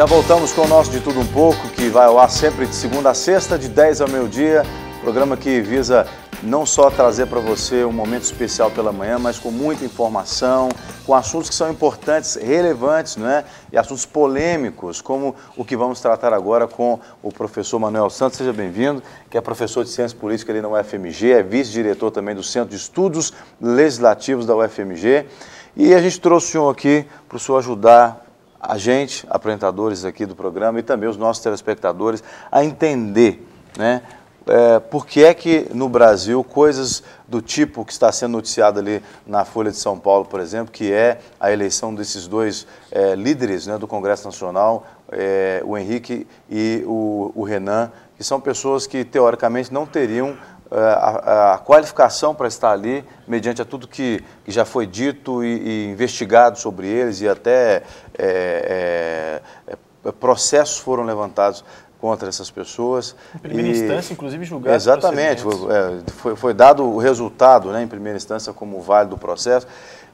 Já voltamos com o nosso De Tudo Um Pouco, que vai ao ar sempre de segunda a sexta, de 10 ao meio-dia. Programa que visa não só trazer para você um momento especial pela manhã, mas com muita informação, com assuntos que são importantes, relevantes, não é? E assuntos polêmicos, como o que vamos tratar agora com o professor Manuel Santos. Seja bem-vindo, que é professor de Ciência Política ali na UFMG, é vice-diretor também do Centro de Estudos Legislativos da UFMG. E a gente trouxe o senhor aqui para o senhor ajudar a gente, apresentadores aqui do programa, e também os nossos telespectadores, a entender, né, por que é que no Brasil coisas do tipo que está sendo noticiado ali na Folha de São Paulo, por exemplo, que é a eleição desses dois líderes, né, do Congresso Nacional, o Henrique e o Renan, que são pessoas que teoricamente não teriam a qualificação para estar ali, mediante a tudo que já foi dito e investigado sobre eles, e até processos foram levantados contra essas pessoas. Em primeira instância, inclusive, julgados. Exatamente, foi dado o resultado, né, em primeira instância como válido do processo.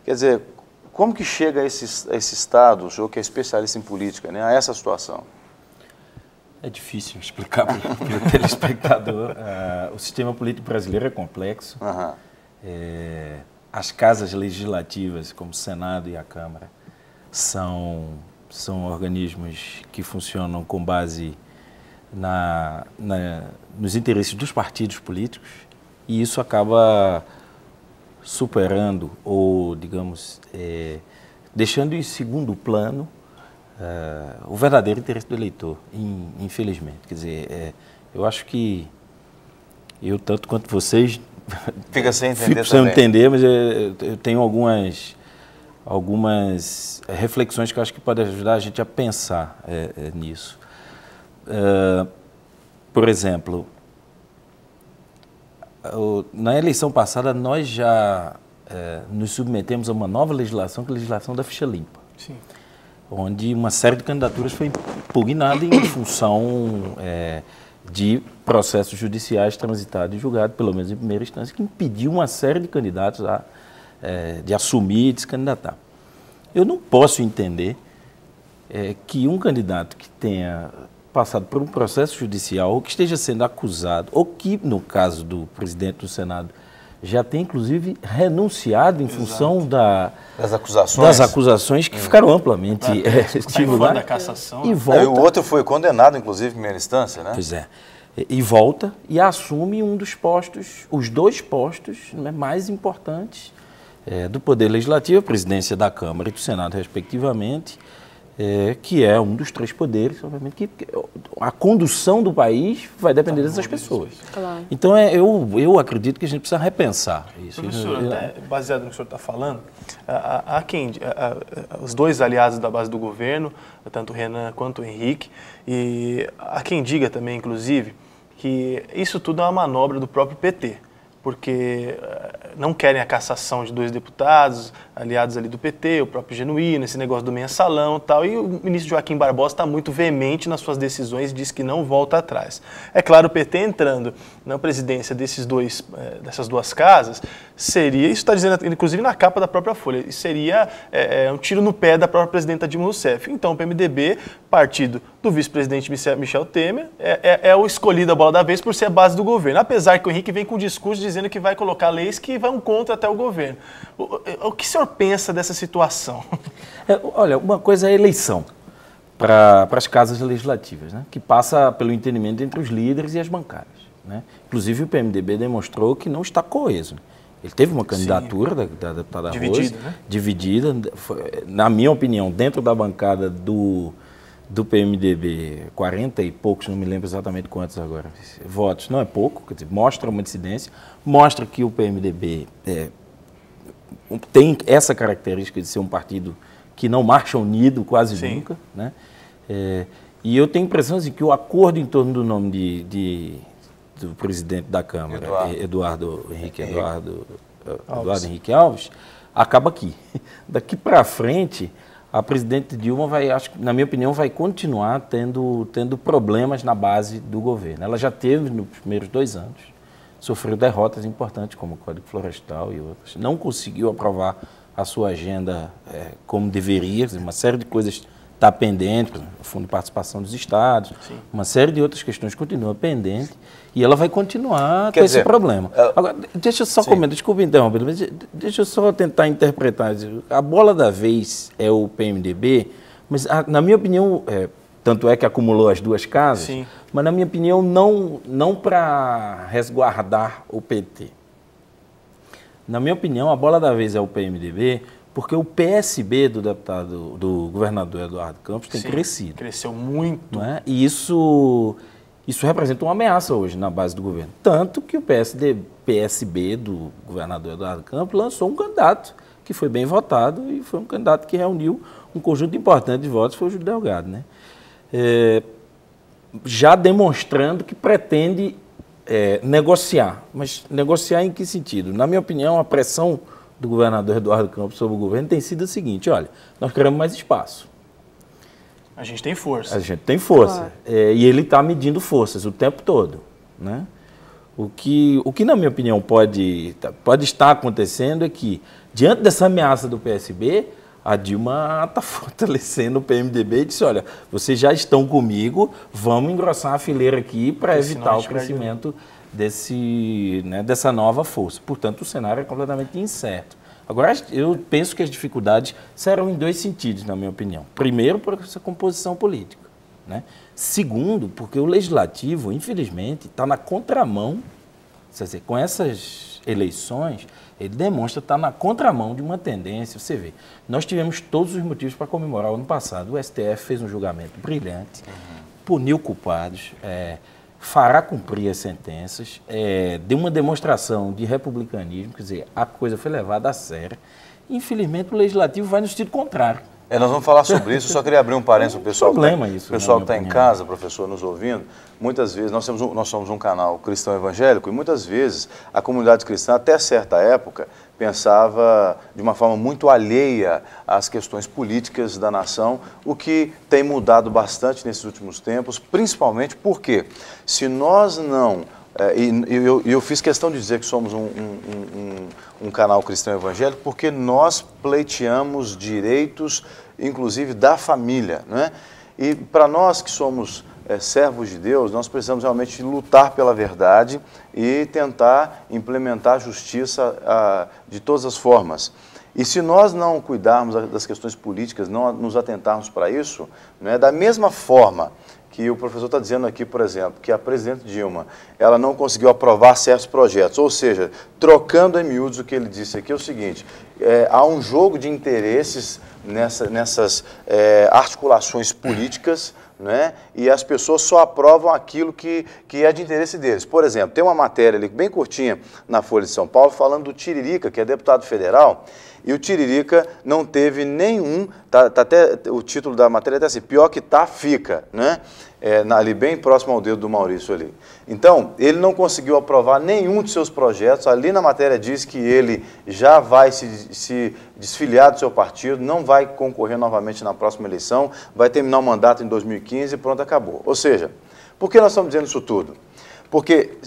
Quer dizer, como que chega a esse estado, o senhor que é especialista em política, né, a essa situação? É difícil explicar para o telespectador. O sistema político brasileiro é complexo. Uhum. As casas legislativas, como o Senado e a Câmara, são organismos que funcionam com base nos interesses dos partidos políticos, e isso acaba superando ou, digamos, deixando em segundo plano o verdadeiro interesse do eleitor, infelizmente. Quer dizer, eu acho que eu, tanto quanto vocês, fica sem entender fico sem entender, mas eu tenho algumas reflexões que eu acho que podem ajudar a gente a pensar nisso. Por exemplo, na eleição passada nós já nos submetemos a uma nova legislação, que é a legislação da ficha limpa. Sim. Onde uma série de candidaturas foi impugnada em função de processos judiciais transitados e julgados, pelo menos em primeira instância, que impediu uma série de candidatos de assumir e de se candidatar. Eu não posso entender que um candidato que tenha passado por um processo judicial, ou que esteja sendo acusado, ou que, no caso do presidente do Senado, já tem, inclusive, renunciado em função das acusações que ficaram amplamente estimuladas. Da cassação. E o outro foi condenado, inclusive, em primeira instância, né? Pois é. E volta e assume um dos postos, os dois postos, né, mais importantes do Poder Legislativo, a presidência da Câmara e do Senado, respectivamente, que é um dos três poderes, obviamente, que a condução do país vai depender dessas pessoas. Claro. Então, eu acredito que a gente precisa repensar isso. Professor, até baseado no que o senhor está falando, os dois aliados da base do governo, tanto o Renan quanto o Henrique, e há quem diga também, inclusive, que isso tudo é uma manobra do próprio PT, porque não querem a cassação de dois deputados, aliados ali do PT, o próprio Genuíno, esse negócio do mensalão e tal, e o ministro Joaquim Barbosa está muito veemente nas suas decisões e diz que não volta atrás. É claro, o PT entrando na presidência dessas duas casas, seria, isso está dizendo inclusive na capa da própria Folha, seria um tiro no pé da própria presidenta Dilma Rousseff. Então o PMDB, partido do vice-presidente Michel Temer, é o escolhido a bola da vez por ser a base do governo, apesar que o Henrique vem com um discurso dizendo que vai colocar leis que vão contra até o governo. O que o senhor pensa dessa situação? Olha, uma coisa é a eleição para as casas legislativas, né, que passa pelo entendimento entre os líderes e as bancadas, né? Inclusive o PMDB demonstrou que não está coeso. Ele teve uma candidatura da deputada Rose, né? Dividida, na minha opinião, dentro da bancada do PMDB, 40 e poucos, não me lembro exatamente quantos agora, votos, não é pouco, quer dizer, mostra uma dissidência, mostra que o PMDB tem essa característica de ser um partido que não marcha unido quase nunca, né? E eu tenho a impressão assim, que o acordo em torno do nome do presidente da Câmara, Eduardo Henrique Alves, acaba aqui. Daqui para frente, a presidente Dilma vai, na minha opinião, vai continuar tendo problemas na base do governo. Ela já teve, nos primeiros 2 anos, sofreu derrotas importantes, como o Código Florestal e outras. Não conseguiu aprovar a sua agenda como deveria, uma série de coisas está pendente, por exemplo, o Fundo de Participação dos Estados, Sim. uma série de outras questões continua pendente e ela vai continuar Quer com dizer, esse problema. Agora, deixa eu só comentar, desculpa interromper, mas deixa eu só tentar interpretar. A bola da vez é o PMDB, mas na minha opinião, tanto é que acumulou as duas casas, Sim. mas na minha opinião não para resguardar o PT. Na minha opinião, a bola da vez é o PMDB, porque o PSB do governador Eduardo Campos tem crescido. Cresceu muito. Não é? E isso representa uma ameaça hoje na base do governo. Tanto que o PSB do governador Eduardo Campos lançou um candidato que foi bem votado e foi um candidato que reuniu um conjunto importante de votos, foi o Júlio Delgado, né? Já demonstrando que pretende negociar. Mas negociar em que sentido? Na minha opinião, a pressão do governador Eduardo Campos sobre o governo tem sido a seguinte: olha, nós queremos mais espaço. A gente tem força. A gente tem força. Claro. E ele está medindo forças o tempo todo, né? O que na minha opinião, pode estar acontecendo é que, diante dessa ameaça do PSB, a Dilma está fortalecendo o PMDB e disse, olha, vocês já estão comigo, vamos engrossar a fileira aqui para evitar o crescimento dessa nova força. Portanto, o cenário é completamente incerto. Agora, eu penso que as dificuldades serão em dois sentidos, na minha opinião. Primeiro, por essa composição política, né? Segundo, porque o Legislativo, infelizmente, está na contramão, quer dizer, com essas eleições, ele demonstra estar na contramão de uma tendência. Você vê, nós tivemos todos os motivos para comemorar o ano passado. O STF fez um julgamento brilhante, puniu culpados, fará cumprir as sentenças, deu uma demonstração de republicanismo, quer dizer, a coisa foi levada a sério. Infelizmente, o Legislativo vai no sentido contrário. Nós vamos falar sobre isso, eu só queria abrir um parênteses para o pessoal que está em casa, professor, nos ouvindo. Muitas vezes, nós somos um canal cristão evangélico e muitas vezes a comunidade cristã, até certa época, pensava de uma forma muito alheia às questões políticas da nação, o que tem mudado bastante nesses últimos tempos, principalmente porque se nós não... eu fiz questão de dizer que somos um canal cristão evangélico porque nós pleiteamos direitos, inclusive da família, né? E para nós que somos servos de Deus, nós precisamos realmente lutar pela verdade e tentar implementar a justiça de todas as formas. E se nós não cuidarmos das questões políticas, não nos atentarmos para isso, né, da mesma forma que o professor está dizendo aqui, por exemplo, que a presidente Dilma, ela não conseguiu aprovar certos projetos, ou seja, trocando em miúdos o que ele disse aqui é o seguinte, há um jogo de interesses nessas articulações políticas, né? E as pessoas só aprovam aquilo que é de interesse deles. Por exemplo, tem uma matéria ali bem curtinha na Folha de São Paulo falando do Tiririca, que é deputado federal, e o Tiririca não teve nenhum, tá até o título da matéria é até assim, pior que tá, fica, né? Ali bem próximo ao dedo do Maurício ali. Então, ele não conseguiu aprovar nenhum de seus projetos, ali na matéria diz que ele já vai se desfiliar do seu partido, não vai concorrer novamente na próxima eleição, vai terminar o mandato em 2015 e pronto, acabou. Ou seja, por que nós estamos dizendo isso tudo? Porque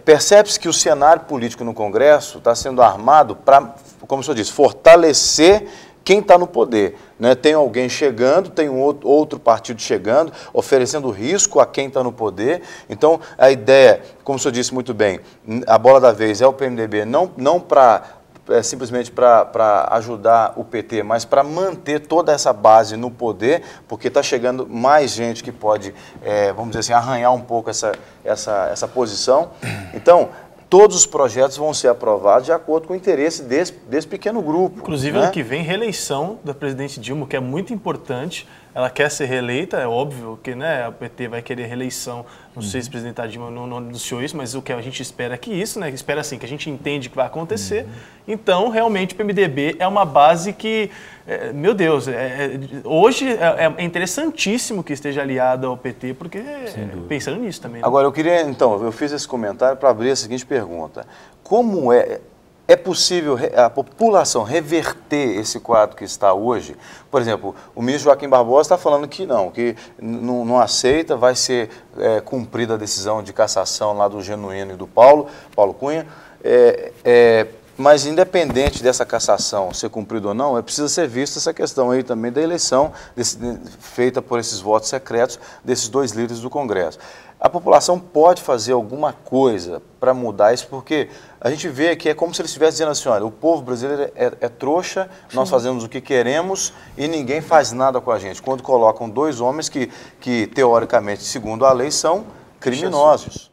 percebe-se que o cenário político no Congresso está sendo armado para, como o senhor disse, fortalecer quem está no poder, né? Tem alguém chegando, tem um outro partido chegando, oferecendo risco a quem está no poder. Então, a ideia, como o senhor disse muito bem, a bola da vez é o PMDB, não para simplesmente para ajudar o PT, mas para manter toda essa base no poder, porque está chegando mais gente que pode, vamos dizer assim, arranhar um pouco essa posição. Então, todos os projetos vão ser aprovados de acordo com o interesse desse pequeno grupo. Inclusive, ano que vem, reeleição da presidente Dilma, que é muito importante. Ela quer ser reeleita, é óbvio que, né, a PT vai querer reeleição. Não sei se a presidenta Dilma não anunciou isso, mas o que a gente espera é que isso, né? Espera assim, que a gente entende que vai acontecer. Então, realmente, o PMDB é uma base que, meu Deus, hoje é interessantíssimo que esteja aliado ao PT, porque pensando nisso também. Né? Agora, eu fiz esse comentário para abrir a seguinte pergunta. Como é possível a população reverter esse quadro que está hoje? Por exemplo, o ministro Joaquim Barbosa está falando que não aceita, vai ser cumprida a decisão de cassação lá do Genuíno e do Paulo Cunha. Mas independente dessa cassação ser cumprida ou não, precisa ser vista essa questão aí também da eleição feita por esses votos secretos desses 2 líderes do Congresso. A população pode fazer alguma coisa para mudar isso, porque a gente vê que é como se eles estivessem dizendo assim, olha, o povo brasileiro é trouxa, nós fazemos o que queremos e ninguém faz nada com a gente. Quando colocam 2 homens que teoricamente, segundo a lei, são criminosos.